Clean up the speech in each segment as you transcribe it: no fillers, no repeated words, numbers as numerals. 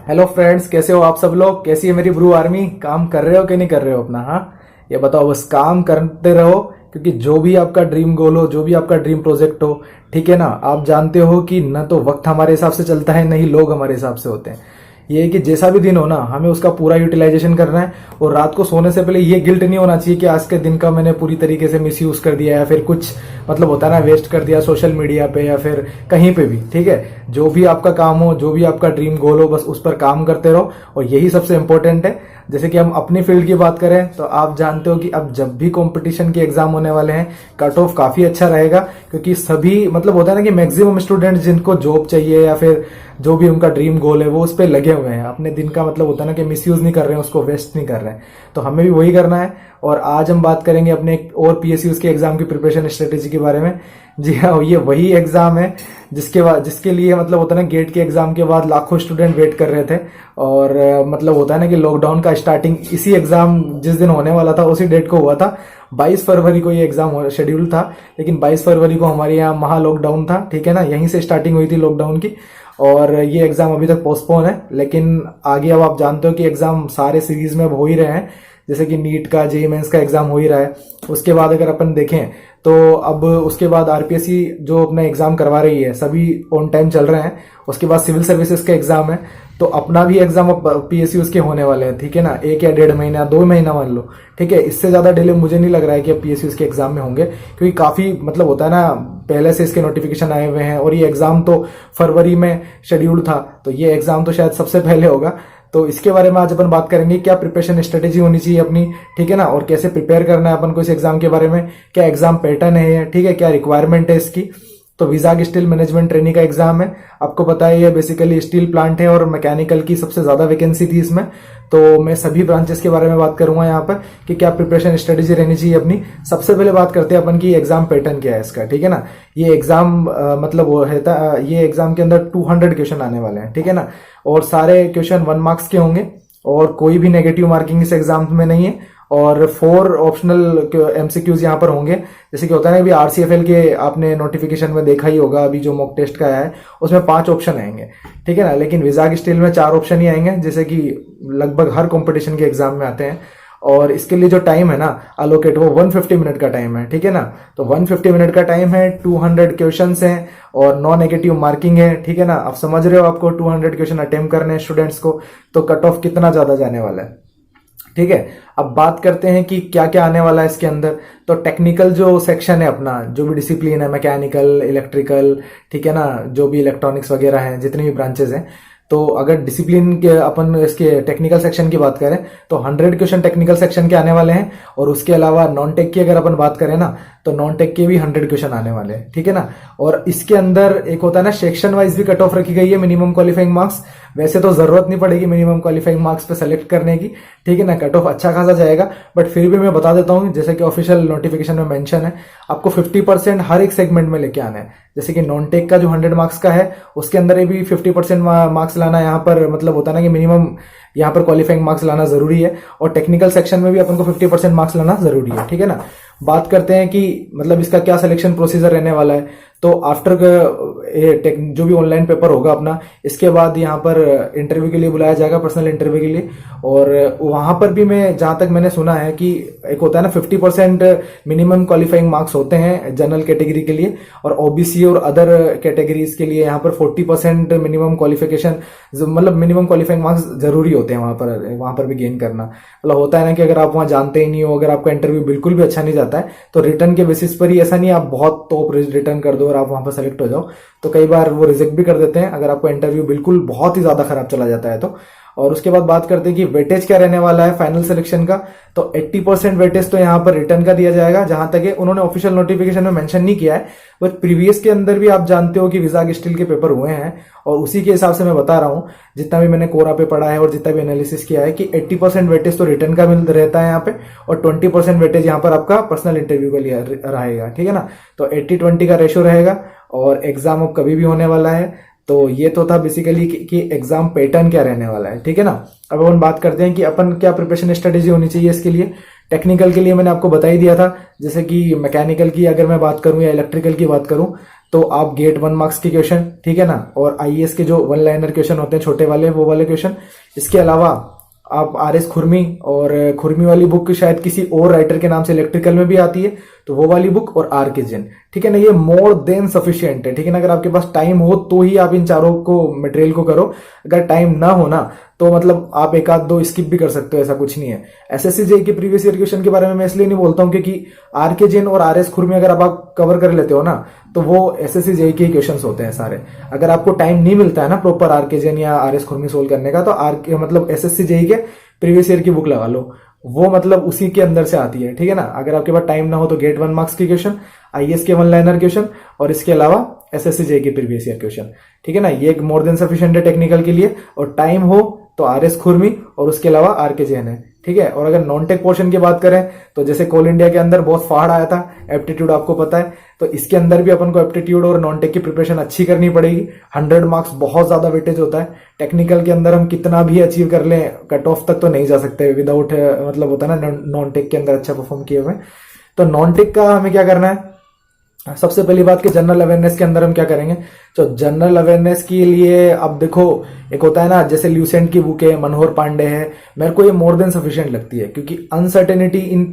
Hello friends, कैसे हो आप सब लोग। कैसी है मेरी ब्रू आर्मी। काम कर रहे हो कि नहीं कर रहे हो अपना। हाँ, ये बताओ, बस काम करते रहो, क्योंकि जो भी आपका ड्रीम गोल हो, जो भी आपका ड्रीम प्रोजेक्ट हो, ठीक है ना, आप जानते हो कि न तो वक्त हमारे हिसाब से चलता है, न ही लोग हमारे हिसाब से होते हैं। ये है कि जैसा भी दिन हो ना, हमें उसका पूरा यूटिलाइजेशन करना है। और रात को सोने से पहले ये गिल्ट नहीं होना चाहिए कि आज के दिन का मैंने पूरी तरीके से मिस यूज कर दिया, या फिर कुछ मतलब होता है ना, वेस्ट कर दिया सोशल मीडिया पे या फिर कहीं पे भी। ठीक है, जो भी आपका काम हो, जो भी आपका ड्रीम गोल हो, बस उस पर काम करते रहो, और यही सबसे इंपॉर्टेंट है। जैसे कि हम अपनी फील्ड की बात करें तो आप जानते हो कि अब जब भी कंपटीशन के एग्जाम होने वाले हैं, कट ऑफ काफी अच्छा रहेगा, क्योंकि सभी मतलब होता है ना कि मैक्सिमम स्टूडेंट जिनको जॉब चाहिए या फिर जो भी उनका ड्रीम गोल है, वो उस पर लगे हुए हैं। अपने दिन का मतलब होता है ना कि मिसयूज नहीं कर रहे हैं, उसको वेस्ट नहीं कर रहे हैं। तो हमें भी वही करना है। और आज हम बात करेंगे अपने एक और पीएसयूज के एग्जाम की प्रिपरेशन स्ट्रेटेजी के बारे में। जी हाँ, ये वही एग्जाम है जिसके लिए मतलब होता है ना, गेट के एग्जाम के बाद लाखों स्टूडेंट वेट कर रहे थे। और मतलब होता है ना कि लॉकडाउन का स्टार्टिंग इसी एग्जाम जिस दिन होने वाला था उसी डेट को हुआ था। 22 फरवरी को ये एग्जाम शेड्यूल था, लेकिन 22 फरवरी को हमारे यहाँ महा लॉकडाउन था। ठीक है ना, यहीं से स्टार्टिंग हुई थी लॉकडाउन की। और ये एग्जाम अभी तक पोस्टपोन है, लेकिन आगे अब आप जानते हो कि एग्जाम सारे सीरीज में अब हो ही रहे हैं। जैसे कि नीट का, जेईई मेंस का एग्जाम हो ही रहा है। उसके बाद अगर अपन देखें तो अब उसके बाद आरपीएससी जो अपना एग्जाम करवा रही है, सभी ऑन टाइम चल रहे हैं। उसके बाद सिविल सर्विसेज का एग्जाम है, तो अपना भी एग्जाम अब पीएसयू उसके होने वाले हैं। ठीक है ना, 1 या 1.5 महीना, 2 महीना मान लो। ठीक है, इससे ज्यादा डिले मुझे नहीं लग रहा है कि अब पीएसयू के एग्जाम में होंगे, क्योंकि काफी मतलब होता है ना, पहले से इसके नोटिफिकेशन आए हुए हैं। और ये एग्जाम तो फरवरी में शेड्यूल था, तो ये एग्जाम तो शायद सबसे पहले होगा। तो इसके बारे में आज अपन बात करेंगे, क्या प्रिपरेशन स्ट्रेटेजी होनी चाहिए अपनी। ठीक है ना, और कैसे प्रिपेयर करना है अपन को इस एग्जाम के बारे में, क्या एग्जाम पैटर्न है, ठीक है, क्या रिक्वायरमेंट है इसकी। तो विजाग स्टील मैनेजमेंट ट्रेनी का एग्जाम है, आपको पता है ये बेसिकली स्टील प्लांट है, और मैकेनिकल की सबसे ज्यादा वैकेंसी थी इसमें। तो मैं सभी ब्रांचेस के बारे में बात करूंगा यहाँ पर कि क्या प्रिपरेशन स्ट्रेटेजी रहनी चाहिए अपनी। सबसे पहले बात करते हैं अपन की एग्जाम पैटर्न क्या है इसका। ठीक है ना, ये एग्जाम मतलब वो है, ये एग्जाम के अंदर 200 क्वेश्चन आने वाले हैं। ठीक है ना, और सारे क्वेश्चन 1 मार्क्स के होंगे, और कोई भी नेगेटिव मार्किंग इस एग्जाम में नहीं है। और 4 ऑप्शनल एमसीक्यूज यहाँ पर होंगे। जैसे कि होता है ना, अभी आरसीएफएल के आपने नोटिफिकेशन में देखा ही होगा, अभी जो मॉक टेस्ट का है उसमें 5 ऑप्शन आएंगे। ठीक है ना, लेकिन विजाग स्टील में 4 ऑप्शन ही आएंगे, जैसे कि लगभग हर कंपटीशन के एग्जाम में आते हैं। और इसके लिए जो टाइम है ना अलोकेट, वो 150 मिनट का टाइम है। ठीक है ना, तो 150 मिनट का टाइम है, 200 क्वेश्चन हैं, और नॉन नेगेटिव मार्किंग है। ठीक है ना, आप समझ रहे हो, आपको 200 क्वेश्चन अटेम्प्ट करने हैं स्टूडेंट्स को, तो कट ऑफ कितना ज्यादा जाने वाला है। ठीक है, अब बात करते हैं कि क्या क्या आने वाला है इसके अंदर। तो टेक्निकल जो सेक्शन है अपना, जो भी डिसिप्लिन है, मैकेनिकल, इलेक्ट्रिकल, ठीक है ना, जो भी इलेक्ट्रॉनिक्स वगैरह हैं, जितनी भी ब्रांचेस हैं, तो अगर डिसिप्लिन के अपन इसके टेक्निकल सेक्शन की बात करें तो 100 क्वेश्चन टेक्निकल सेक्शन के आने वाले हैं। और उसके अलावा नॉन टेक की अगर अपन बात करें ना, तो नॉन टेक के भी 100 क्वेश्चन आने वाले हैं। ठीक है ना, और इसके अंदर एक होता है ना, सेक्शन वाइज भी कट ऑफ रखी गई है, मिनिमम क्वालिफाइंग मार्क्स। वैसे तो जरूरत नहीं पड़ेगी मिनिमम क्वालिफाइंग मार्क्स पे सेलेक्ट करने की। ठीक है ना, कट ऑफ अच्छा खासा जाएगा, बट फिर भी मैं बता देता हूँ, जैसे कि ऑफिशियल नोटिफिकेशन में मेंशन है, आपको 50% हर एक सेगमेंट में लेके आना है। जैसे कि नॉन टेक का जो 100 मार्क्स का है, उसके अंदर भी 50% मार्क्स लाना यहाँ पर मतलब होता है ना कि मिनिमम यहाँ पर क्वालिफाइंग मार्क्स लाना जरूरी है। और टेक्निकल सेक्शन में भी अपन को 50% मार्क्स लाना जरूरी है। ठीक है ना, बात करते हैं कि मतलब इसका क्या सिलेक्शन प्रोसीजर रहने वाला है। तो आफ्टर जो भी ऑनलाइन पेपर होगा अपना, इसके बाद यहाँ पर इंटरव्यू के लिए बुलाया जाएगा, पर्सनल इंटरव्यू के लिए। और वहां पर भी मैं जहां तक मैंने सुना है कि एक होता है ना 50% मिनिमम क्वालिफाइंग मार्क्स होते हैं जनरल कैटेगरी के लिए, और ओबीसी और अदर कैटेगरीज के लिए यहाँ पर 40% मिनिमम क्वालिफिकेशन, मतलब मिनिमम क्वालिफाइंग मार्क्स जरूरी होते हैं वहां पर भी गेन करना। मतलब होता है ना कि अगर आप वहां जानते ही नहीं हो, अगर आपका इंटरव्यू बिल्कुल भी अच्छा नहीं जाता है, तो रिटर्न के बेसिस पर ही, ऐसा नहीं आप बहुत टॉप रिटर्न कर दो और आप वहां पर सेलेक्ट हो जाओ, तो कई बार वो रिजेक्ट भी कर देते हैं अगर आपका इंटरव्यू बिल्कुल बहुत ही ज्यादा खराब चला जाता है तो। और उसके बाद बात करते हैं कि वेटेज क्या रहने वाला है फाइनल सिलेक्शन का। तो 80% वेटेज तो यहाँ पर रिटर्न का दिया जाएगा, जहां तक है उन्होंने ऑफिशियल नोटिफिकेशन में मेंशन नहीं किया है, बट प्रीवियस के अंदर भी आप जानते हो कि विजाग स्टील के पेपर हुए हैं, और उसी के हिसाब से मैं बता रहा हूं, जितना भी मैंने कोरा पे पढ़ा है और जितना भी एनालिसिस किया है, कि 80% वेटेज तो रिटर्न का मिल रहता है यहाँ पे, और 20% वेटेज यहाँ पर आपका पर्सनल इंटरव्यू का लिए रहेगा। ठीक है ना, तो 80-20 का रेशो रहेगा, और एग्जाम अब कभी भी होने वाला है। तो ये तो था बेसिकली कि एग्जाम पैटर्न क्या रहने वाला है। ठीक है ना, अब अपन बात करते हैं कि अपन क्या प्रिपरेशन स्ट्रेटेजी होनी चाहिए इसके लिए। टेक्निकल के लिए मैंने आपको बता ही दिया था, जैसे कि मैकेनिकल की अगर मैं बात करूं या इलेक्ट्रिकल की बात करूं, तो आप गेट 1 मार्क्स के क्वेश्चन, ठीक है ना, और आईएएस के जो 1 लाइनर क्वेश्चन होते हैं छोटे वाले, वो वाले क्वेश्चन। इसके अलावा आप आर एस खुरमी, और खुरमी वाली बुक शायद किसी और राइटर के नाम से इलेक्ट्रिकल में भी आती है, तो वो वाली बुक, और आर के जैन, ठीक है ना। ये मोर देन सफिशियंट है, ठीक है ना। अगर आपके पास टाइम हो तो ही आप इन चारों को मटेरियल को करो, अगर टाइम ना हो ना तो मतलब आप एक आध दो स्किप भी कर सकते हो, ऐसा कुछ नहीं है। एसएससी जेई के प्रीवियस ईयर क्वेश्चन के बारे में मैं इसलिए नहीं बोलता हूं क्योंकि आर के जैन और आर एस खुरमी अगर आप कवर कर लेते हो ना, तो वो एसएससी जेई के क्वेश्चन होते हैं सारे। अगर आपको टाइम नहीं मिलता है ना प्रॉपर आर के जैन या आर एस खुरमी सोल्व करने का, तो आर के मतलब एसएससी जेई के प्रीवियस ईयर की बुक लगा लो, वो मतलब उसी के अंदर से आती है, ठीक है ना। अगर आपके पास टाइम ना हो तो गेट 1 मार्क्स के क्वेश्चन, आईएएस के 1 लाइनर क्वेश्चन, और इसके अलावा एसएससी जेई के प्रीवियस ईयर क्वेश्चन, ठीक है ना। ये मोर देन सफिशिएंट है टेक्निकल के लिए, और टाइम हो तो आरएस खुरमी और उसके अलावा आर के जैन है, ठीक है। और अगर नॉन टेक पोर्शन की बात करें तो जैसे कोल इंडिया के अंदर बहुत फाड़ आया था एप्टीट्यूड, आपको पता है, तो इसके अंदर भी अपन को एप्टीट्यूड और नॉन टेक की प्रिपरेशन अच्छी करनी पड़ेगी। 100 मार्क्स बहुत ज्यादा वेटेज होता है। टेक्निकल के अंदर हम कितना भी अचीव कर लें, कट ऑफ तक तो नहीं जा सकते विदाउट मतलब होता है ना नॉन टेक के अंदर अच्छा परफॉर्म किए हुए। तो नॉन टेक का हमें क्या करना है, सबसे पहली बात कि जनरल अवेयरनेस के अंदर हम क्या करेंगे। तो जनरल अवेयरनेस के लिए अब देखो, एक होता है ना जैसे ल्यूसेंट की बुक है, मनोहर पांडे है, मेरे को ये मोर देन सफिशिएंट लगती है, क्योंकि अनसर्टेनिटी इन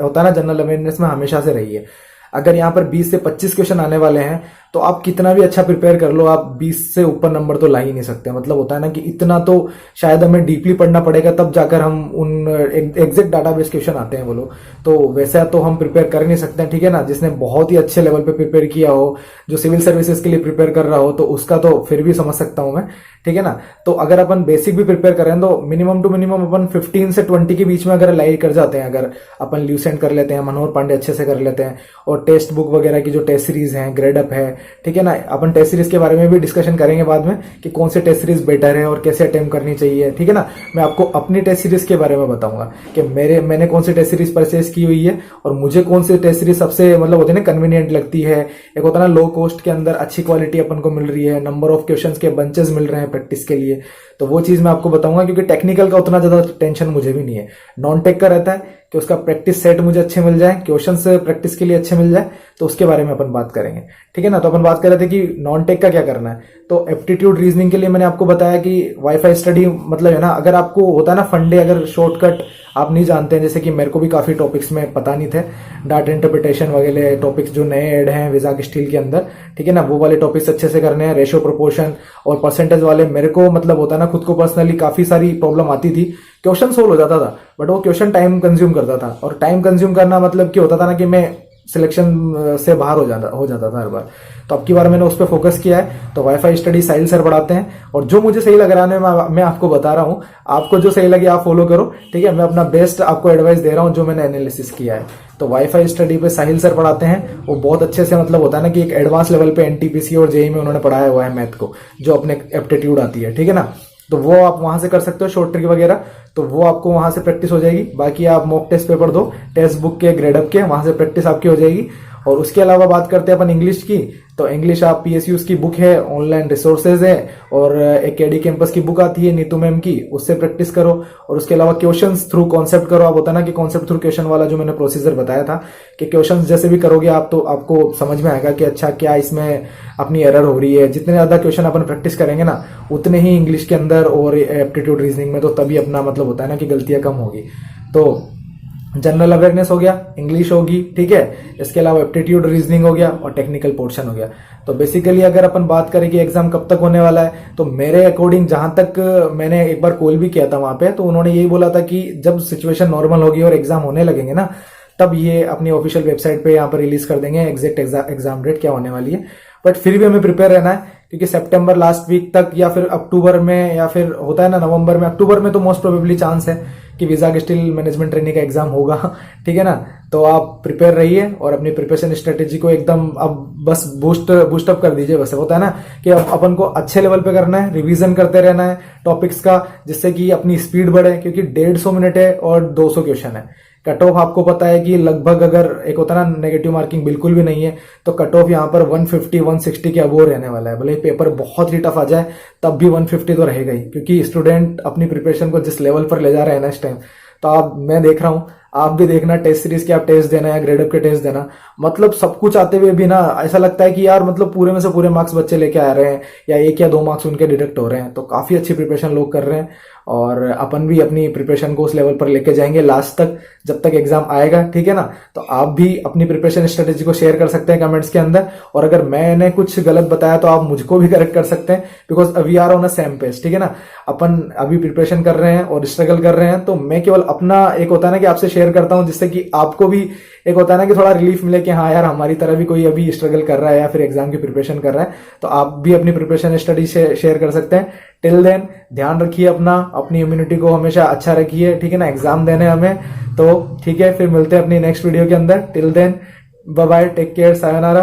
होता है ना जनरल अवेयरनेस में हमेशा से रही है। अगर यहाँ पर 20 से 25 क्वेश्चन आने वाले हैं तो आप कितना भी अच्छा प्रिपेयर कर लो, आप 20 से ऊपर नंबर तो ला ही नहीं सकते। मतलब होता है ना कि इतना तो शायद हमें डीपली पढ़ना पड़ेगा, तब जाकर हम उन एग्जैक्ट डाटाबेस क्वेश्चन आते हैं वो लोग, तो वैसा तो हम प्रिपेयर कर नहीं सकते, ठीक है ना। जिसने बहुत ही अच्छे लेवल पे प्रिपेयर किया हो, जो सिविल सर्विसेज के लिए प्रिपेयर कर रहा हो, तो उसका तो फिर भी समझ सकता हूं मैं, ठीक है ना। तो अगर अपन बेसिक भी प्रिपेयर करें तो मिनिमम टू मिनिमम अपन 15 से 20 के बीच में अगर लाई कर जाते हैं, अगर अपन ल्यूसेंट कर लेते हैं, मनोहर पांडे अच्छे से कर लेते हैं, और टेक्स्ट बुक वगैरह की जो टेस्ट सीरीज है, ग्रेड अप है, ठीक है ना। अपन टेस्ट सीरीज के बारे में भी डिस्कशन करेंगे बाद में कि कौन से टेस्ट सीरीज बेटर है और कैसे अटेम्प्ट करनी चाहिए, ठीक है ना। मैं आपको अपनी टेस्ट सीरीज के बारे में बताऊंगा कि मैंने कौन सी टेस्ट सीरीज परचेज की हुई है और मुझे कौन सी टेस्ट सीरीज सबसे मतलब होते हैं ना कन्वीनियंट लगती है। एक होता है ना लो कॉस्ट के अंदर अच्छी क्वालिटी अपन को मिल रही है, नंबर ऑफ क्वेश्चंस के बंचेस मिल रहे हैं प्रैक्टिस के लिए, तो वो चीज मैं आपको बताऊंगा। क्योंकि टेक्निकल का उतना ज्यादा टेंशन मुझे भी नहीं है, नॉन टेक का रहता है कि उसका प्रैक्टिस सेट मुझे अच्छे मिल जाए, क्वेश्चंस प्रैक्टिस के लिए अच्छे मिल जाए, तो उसके बारे में अपन बात करेंगे, ठीक है ना। तो अपन बात कर रहे थे कि नॉन टेक का क्या करना है। तो एप्टीट्यूड रीजनिंग के लिए मैंने आपको बताया कि वाईफाई स्टडी मतलब है ना, अगर आपको होता है ना फंडे, अगर शॉर्टकट आप नहीं जानते हैं, जैसे कि मेरे को भी काफी टॉपिक्स में पता नहीं थे, डाटा इंटरप्रिटेशन वगैरह टॉपिक्स जो नए ऐड हैं विजाग स्टील के अंदर, ठीक है ना, वो वाले टॉपिक्स अच्छे से करने हैं। रेशियो प्रोपोर्शन और परसेंटेज वाले मेरे को मतलब होता है ना खुद को पर्सनली काफी सारी प्रॉब्लम आती थी, क्वेश्चन सोल्व हो जाता था बट वो क्वेश्चन टाइम कंज्यूम करता था, और टाइम कंज्यूम करना मतलब कि होता था ना कि मैं सिलेक्शन से बाहर हो जाता था हर बार। तो अब की बार मैंने उस पर फोकस किया है। तो वाईफाई स्टडी साहिल सर पढ़ाते हैं, और जो मुझे सही लग रहा है मैं आपको बता रहा हूँ, आपको जो सही लगे आप फॉलो करो, ठीक है। मैं अपना बेस्ट आपको एडवाइस दे रहा हूँ जो मैंने एनालिसिस किया है। तो वाईफाई स्टडी पे साहिल सर पढ़ाते हैं, वो बहुत अच्छे से मतलब होता है ना कि एक एडवांस लेवल पे एनटीपीसी और जेई में उन्होंने पढ़ाया हुआ है मैथ को, जो अपने एप्टीट्यूड आती है, ठीक है ना। तो वो आप वहां से कर सकते हो शॉर्ट ट्रिक वगैरह, तो वो आपको वहां से प्रैक्टिस हो जाएगी। बाकी आप मॉक टेस्ट पेपर दो टेक्स्ट बुक के ग्रेड अप के, वहां से प्रैक्टिस आपकी हो जाएगी। और उसके अलावा बात करते हैं अपन इंग्लिश की, तो इंग्लिश आप पीएसयूज की बुक है, ऑनलाइन रिसोर्सेज है, और एक केडी कैंपस की बुक आती है नीतू मैम की, उससे प्रैक्टिस करो। और उसके अलावा क्वेश्चंस थ्रू कॉन्सेप्ट करो। आप होता ना कि कॉन्सेप्ट थ्रू क्वेश्चन वाला जो मैंने प्रोसीजर बताया था कि क्वेश्चंस जैसे भी करोगे आप तो आपको समझ में आएगा कि अच्छा क्या इसमें अपनी एरर हो रही है। जितने ज्यादा क्वेश्चन अपन प्रैक्टिस करेंगे ना, उतने ही इंग्लिश के अंदर और एप्टीट्यूड रीजनिंग में तो तभी अपना मतलब होता है ना कि गलतियां कम होगी। तो जनरल अवेयरनेस हो गया, इंग्लिश होगी, ठीक है, इसके अलावा एप्टीट्यूड रीजनिंग हो गया और टेक्निकल पोर्शन हो गया। तो बेसिकली अगर अपन बात करें कि एग्जाम कब तक होने वाला है, तो मेरे अकॉर्डिंग जहां तक मैंने एक बार कॉल भी किया था वहां पे, तो उन्होंने यही बोला था कि जब सिचुएशन नॉर्मल होगी और एग्जाम होने लगेंगे ना, तब ये अपनी ऑफिशियल वेबसाइट पे यहाँ पर रिलीज कर देंगे एग्जैक्ट एग्जाम डेट क्या होने वाली है। बट फिर भी हमें प्रिपेयर रहना है, क्योंकि सितंबर लास्ट वीक तक या फिर अक्टूबर में, या फिर होता है ना नवंबर में, अक्टूबर में तो मोस्ट प्रोबेबली चांस है कि विजाग स्टील मैनेजमेंट ट्रेनिंग का एग्जाम होगा, ठीक है ना। तो आप प्रिपेयर रहिए और अपनी प्रिपरेशन स्ट्रेटेजी को एकदम अब बस बूस्टअप कर दीजिए। बस होता है ना कि अब अपन को अच्छे लेवल पे करना है, रिवीजन करते रहना है टॉपिक्स का, जिससे कि अपनी स्पीड बढ़े, क्योंकि 150 मिनट है और 200 क्वेश्चन है। कट ऑफ आपको पता है कि लगभग, अगर एक होता है ना नेगेटिव मार्किंग बिल्कुल भी नहीं है, तो कट ऑफ यहाँ पर 150-160 के अबोव रहने वाला है। भले पेपर बहुत ही टफ आ जाए तब भी 150 तो रहेगा ही, क्योंकि स्टूडेंट अपनी प्रिपरेशन को जिस लेवल पर ले जा रहे हैं ना इस टाइम, तो आप मैं देख रहा हूं आप भी देखना टेस्ट सीरीज के आप टेस्ट देना या ग्रेड अप के टेस्ट देना, मतलब सब कुछ आते हुए भी ना ऐसा लगता है कि यार मतलब पूरे में से पूरे मार्क्स बच्चे लेके आ रहे हैं या 1 या 2 मार्क्स उनके डिडक्ट हो रहे हैं। तो काफी अच्छी प्रिपरेशन लोग कर रहे हैं और अपन भी अपनी प्रिपरेशन को उस लेवल पर लेके जाएंगे लास्ट तक, जब तक एग्जाम आएगा, ठीक है ना। तो आप भी अपनी प्रिपरेशन स्ट्रेटेजी को शेयर कर सकते हैं कमेंट्स के अंदर, और अगर मैंने कुछ गलत बताया तो आप मुझको भी करेक्ट कर सकते हैं, because we are on a same page, ठीक है ना। अपन अभी प्रिपरेशन कर रहे हैं और स्ट्रगल कर रहे हैं, तो मैं केवल अपना एक होता है ना कि आपसे शेयर करता हूं, जिससे कि आपको भी एक होता है ना कि थोड़ा रिलीफ मिले कि हाँ यार हमारी तरह भी कोई अभी स्ट्रगल कर रहा है या फिर एग्जाम की प्रिपरेशन कर रहा है। तो आप भी अपनी प्रिपरेशन स्टडी शेयर कर सकते हैं। टिल देन ध्यान रखिए अपना, अपनी इम्यूनिटी को हमेशा अच्छा रखिए, ठीक है ना। एग्जाम देने हमें, तो ठीक है, फिर मिलते हैं अपनी नेक्स्ट वीडियो के अंदर। Till then bye bye, take care, sayonara.